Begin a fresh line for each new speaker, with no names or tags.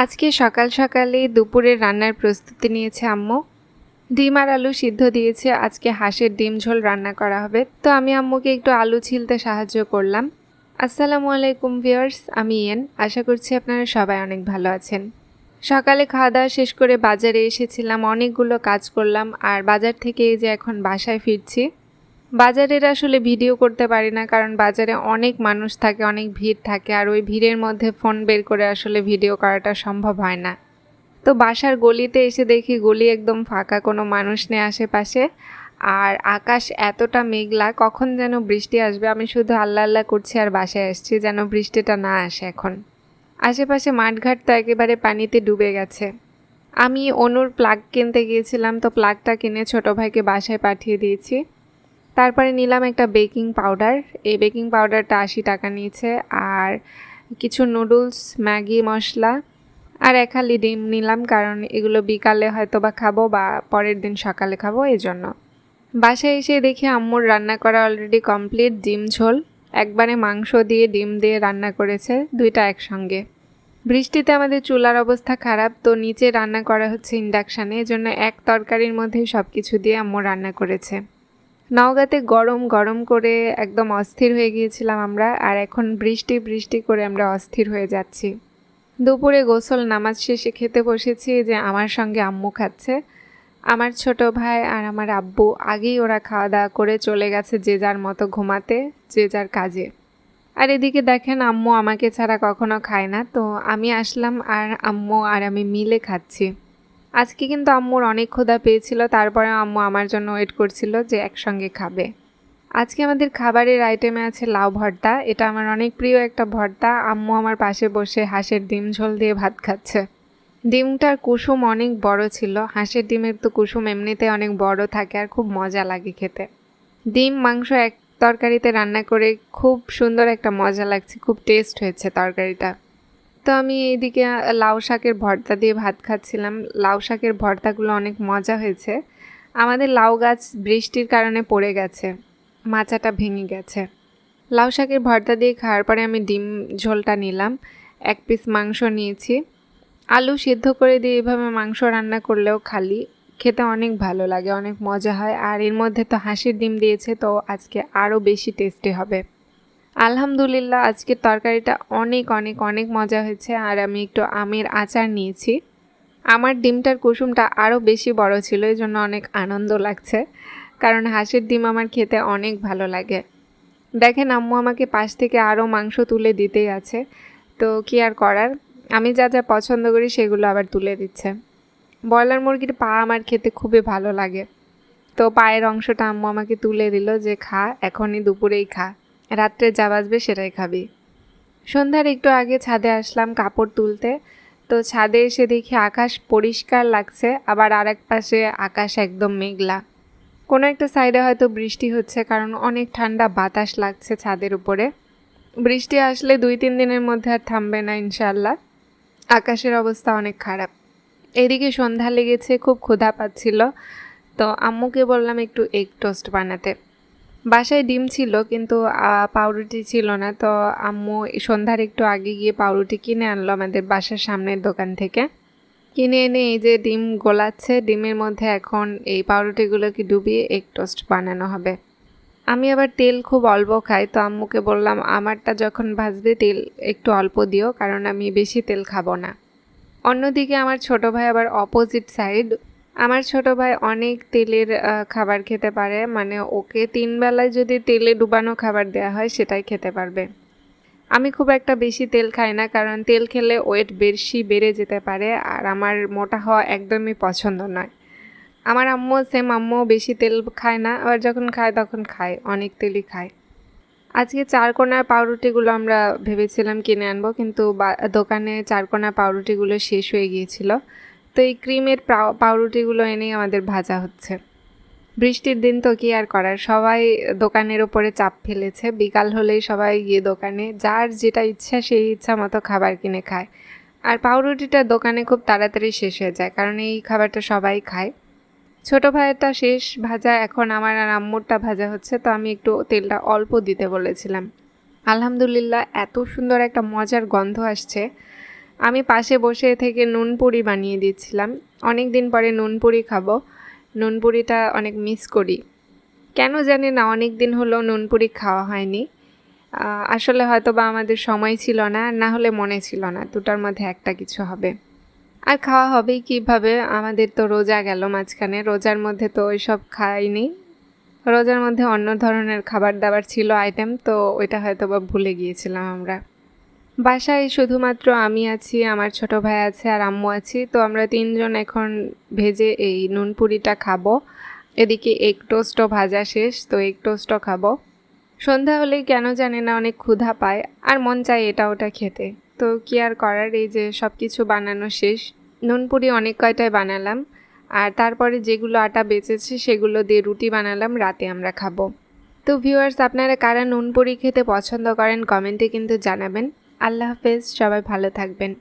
আজকে সকাল সকালে দুপুরের রান্নার প্রস্তুতি নিয়েছে আম্মু। ডিম আর আলু সিদ্ধ দিয়েছে। আজকে হাঁসের ডিম ঝোল রান্না করা হবে, তো আমি আম্মুকে একটু আলু ছিলতে সাহায্য করলাম। আসসালামু আলাইকুম ভিউয়ার্স, আমি ইয়েন। আশা করছি আপনারা সবাই অনেক ভালো আছেন। সকালে খাওয়া দাওয়া শেষ করে বাজারে এসেছিলাম, অনেকগুলো কাজ করলাম, আর বাজার থেকে এই যে এখন বাসায় ফিরছি। বাজারের আসলে ভিডিও করতে পারি না, কারণ বাজারে অনেক মানুষ থাকে, অনেক ভিড় থাকে, আর ওই ভিড়ের মধ্যে ফোন বের করে আসলে ভিডিও করাটা সম্ভব হয় না। তো বাসার গলিতে এসে দেখি গলি একদম ফাঁকা, কোনো মানুষ নেই আশেপাশে। আর আকাশ এতটা মেঘলা, কখন যেন বৃষ্টি আসবে। আমি শুধু আল্লাহ আল্লাহ করছি আর বাসায় আসছি যেন বৃষ্টিটা না আসে এখন। আশেপাশে মাঠঘাট তো একেবারে পানিতে ডুবে গেছে। আমি অনুর প্লাগ কিনতে গিয়েছিলাম, তো প্লাগটা কিনে ছোটো ভাইকে বাসায় পাঠিয়ে দিয়েছি। তারপরে নিলাম একটা বেকিং পাউডার। এই বেকিং পাউডারটা 80 টাকা নিয়েছে। আর কিছু নুডলস, ম্যাগি মশলা, আর এক হালি ডিম নিলাম, কারণ এগুলো বিকালে হয়তো বা খাবো বা পরের দিন সকালে খাবো, এই জন্য। বাসায় এসে দেখি আম্মুর রান্না করা অলরেডি কমপ্লিট। ডিম ঝোল একবারে মাংস দিয়ে ডিম দিয়ে রান্না করেছে, দুইটা একসঙ্গে। বৃষ্টিতে আমাদের চুলার অবস্থা খারাপ, তো নিচে রান্না করা হচ্ছে ইন্ডাকশানে, এজন্য এক তরকারির মধ্যেই সব কিছু দিয়ে আম্মু রান্না করেছে। নওগাঁতে গরম গরম করে একদম অস্থির হয়ে গিয়েছিলাম আমরা, আর এখন বৃষ্টি বৃষ্টি করে আমরা অস্থির হয়ে যাচ্ছি। দুপুরে গোসল নামাজ শেষে খেতে বসেছি, যে আমার সঙ্গে আম্মু খাচ্ছে। আমার ছোট ভাই আর আমার আব্বু আগেই ওরা খাওয়া দাওয়া করে চলে গেছে যে যার মতো ঘুমাতে, যে যার কাজে। আর এদিকে দেখেন আম্মু আমাকে ছাড়া কখনো খায় না, তো আমি আসলাম আর আম্মু আর আমি মিলে খাচ্ছি। আজকে কিন্তু আম্মুর অনেক ক্ষুধা পেয়েছিল, তারপরে আম্মু আমার জন্য ওয়েট করছিল যে একসঙ্গে খাবে। আজকে আমাদের খাবারের আইটেমে আছে লাউ ভর্তা। এটা আমার অনেক প্রিয় একটা ভর্তা। আম্মু আমার পাশে বসে হাঁসের ডিম ঝোল দিয়ে ভাত খাচ্ছে। ডিমটার কুসুম অনেক বড় ছিল। হাঁসের ডিমের তো কুসুম এমনিতে অনেক বড় থাকে আর খুব মজা লাগে খেতে। ডিম মাংস এক তরকারিতে রান্না করে খুব সুন্দর একটা মজা লাগছে, খুব টেস্ট হয়েছে তরকারিটা। তো আমি এইদিকে লাউ শাকের ভর্তা দিয়ে ভাত খাচ্ছিলাম। লাউ শাকের ভর্তাগুলো অনেক মজা হয়েছে। আমাদের লাউ গাছ বৃষ্টির কারণে পড়ে গেছে, মাচাটা ভেঙে গেছে। লাউ শাকের ভর্তা দিয়ে খাওয়ার পরে আমি ডিম ঝোলটা নিলাম, এক পিস মাংস নিয়েছি। আলু সিদ্ধ করে দিয়ে এভাবে মাংস রান্না করলেও খালি খেতে অনেক ভালো লাগে, অনেক মজা হয়। আর এর মধ্যে তো হাঁসের ডিম দিয়েছে, তো আজকে আরও বেশি টেস্টি হবে। আলহামদুলিল্লাহ আজকের তরকারিটা অনেক অনেক অনেক মজা হয়েছে। আর আমি একটু আমের আচার নিয়েছি। আমার ডিমটার কুসুমটা আরও বেশি বড় ছিল, এই জন্য অনেক আনন্দ লাগছে, কারণ হাঁসের ডিম আমার খেতে অনেক ভালো লাগে। দেখেন আম্মু আমাকে পাশ থেকে আরও মাংস তুলে দিতেই আছে, তো কি আর করার, আমি যা যা পছন্দ করি সেগুলো আবার তুলে দিচ্ছে। ব্রয়লার মুরগির পা আমার খেতে খুবই ভালো লাগে, তো পায়ের অংশটা আম্মু আমাকে তুলে দিল যে খা, এখনই দুপুরেই খা, রাত্রে যা বাজবে সেটাই খাবি। সন্ধ্যার একটু আগে ছাদে আসলাম কাপড় তুলতে, তো ছাদে এসে দেখি আকাশ পরিষ্কার লাগছে, আবার আরেক পাশে আকাশ একদম মেঘলা। কোনো একটা সাইডে হয়তো বৃষ্টি হচ্ছে, কারণ অনেক ঠান্ডা বাতাস লাগছে ছাদের উপরে। বৃষ্টি আসলে 2-3 দিনের মধ্যে আর থামবে না ইনশাল্লাহ। আকাশের অবস্থা অনেক খারাপ। এদিকে সন্ধ্যা লেগেছে, খুব ক্ষুধা পাচ্ছিল, তো আম্মুকে বললাম একটু এগ টোস্ট বানাতে। বাসায় ডিম ছিল কিন্তু পাউরুটি ছিল না, তো আম্মু সন্ধ্যার একটু আগে গিয়ে পাউরুটি কিনে আনলো আমাদের বাসার সামনের দোকান থেকে। কিনে এনে এই যে ডিম গোলাচ্ছে, ডিমের মধ্যে এখন এই পাউরুটিগুলোকে ডুবিয়ে এগ টোস্ট বানানো হবে। আমি আবার তেল খুব অল্প খাই, তো আম্মুকে বললাম আমারটা যখন ভাজবে তেল একটু অল্প দিও, কারণ আমি বেশি তেল খাবো না। অন্যদিকে আমার ছোট ভাই আবার অপোজিট সাইড। আমার ছোট ভাই অনেক তেলের খাবার খেতে পারে, মানে ওকে 3 বেলায় যদি তেলে ডুবানো খাবার দেওয়া হয় সেটাই খেতে পারবে। আমি খুব একটা বেশি তেল খাই না, কারণ তেল খেলে ওয়েট বেশি বেড়ে যেতে পারে, আর আমার মোটা হওয়া একদমই পছন্দ নয়। আমার আম্মু বেশি তেল খায় না, আবার যখন খায় তখন খায়, অনেক তেলই খায়। আজকে 4 কোনার পাউরুটিগুলো আমরা ভেবেছিলাম কিনে আনবো, কিন্তু দোকানে 4 কোনার পাউরুটিগুলো শেষ হয়ে গিয়েছিল, তো এই ক্রিমের পাউরুটিগুলো এনেই আমাদের ভাজা হচ্ছে। বৃষ্টির দিন তো কি আর করার, সবাই দোকানের ওপরে চাপ ফেলেছে। বিকাল হলেই সবাই গিয়ে দোকানে যার যেটা ইচ্ছা সেই ইচ্ছা মতো খাবার কিনে খায়। আর পাউরুটিটা দোকানে খুব তাড়াতাড়ি শেষ হয়ে যায়, কারণ এই খাবারটা সবাই খায়। ছোট ভাইয়েরটা শেষ ভাজা, এখন আমার আর আম্মুরটা ভাজা হচ্ছে, তো আমি একটু তেলটা অল্প দিতে বলেছিলাম। আলহামদুলিল্লাহ এত সুন্দর একটা মজার গন্ধ আসছে, আমি পাশে বসে থেকে নুন পুরি বানিয়ে দিচ্ছিলাম। অনেক দিন পরে নুন পুরি খাবো। নুন পুরিটা অনেক মিস করি। কেন জানি না, অনেক দিন হলো নুন পুরি খাওয়া হয়নি। আসলে হয়তো বা আমাদের সময় ছিল না, আর না হলে মনে ছিল না, দুটার মধ্যে একটা কিছু হবে। আর খাওয়া হবেই কীভাবে, আমাদের তো রোজা গেল মাঝখানে, রোজার মধ্যে তো ওইসব খাইনি। রোজার মধ্যে অন্য ধরনের খাবার দাবার ছিল আইটেম, তো ওইটা হয়তো বা ভুলে গিয়েছিলাম আমরা। বাসায় শুধুমাত্র আমি আছি, আমার ছোট ভাই আছে আর আম্মু আছি, তো আমরা তিনজন এখন ভেজে এই নুন পুরিটা খাবো। এদিকে এগ টোস্টও ভাজা শেষ, তো এগ টোস্টও খাবো। সন্ধ্যা হলেই কেন জানি না অনেক ক্ষুধা পায় আর মন চায় এটা ওটা খেতে। তো কি আর করার, এই যে সব কিছু বানানো শেষ। নুন পুরি অনেক কয়টাই বানালাম, আর তারপরে যেগুলো আটা বেঁচেছে সেগুলো দিয়ে রুটি বানালাম, রাতে আমরা খাবো। তো ভিউয়ার্স, আপনারা কারা নুন পুরি খেতে পছন্দ করেন কমেন্টে কিন্তু জানাবেন। আল্লাহ হাফেজ, সবাই ভালো থাকবেন।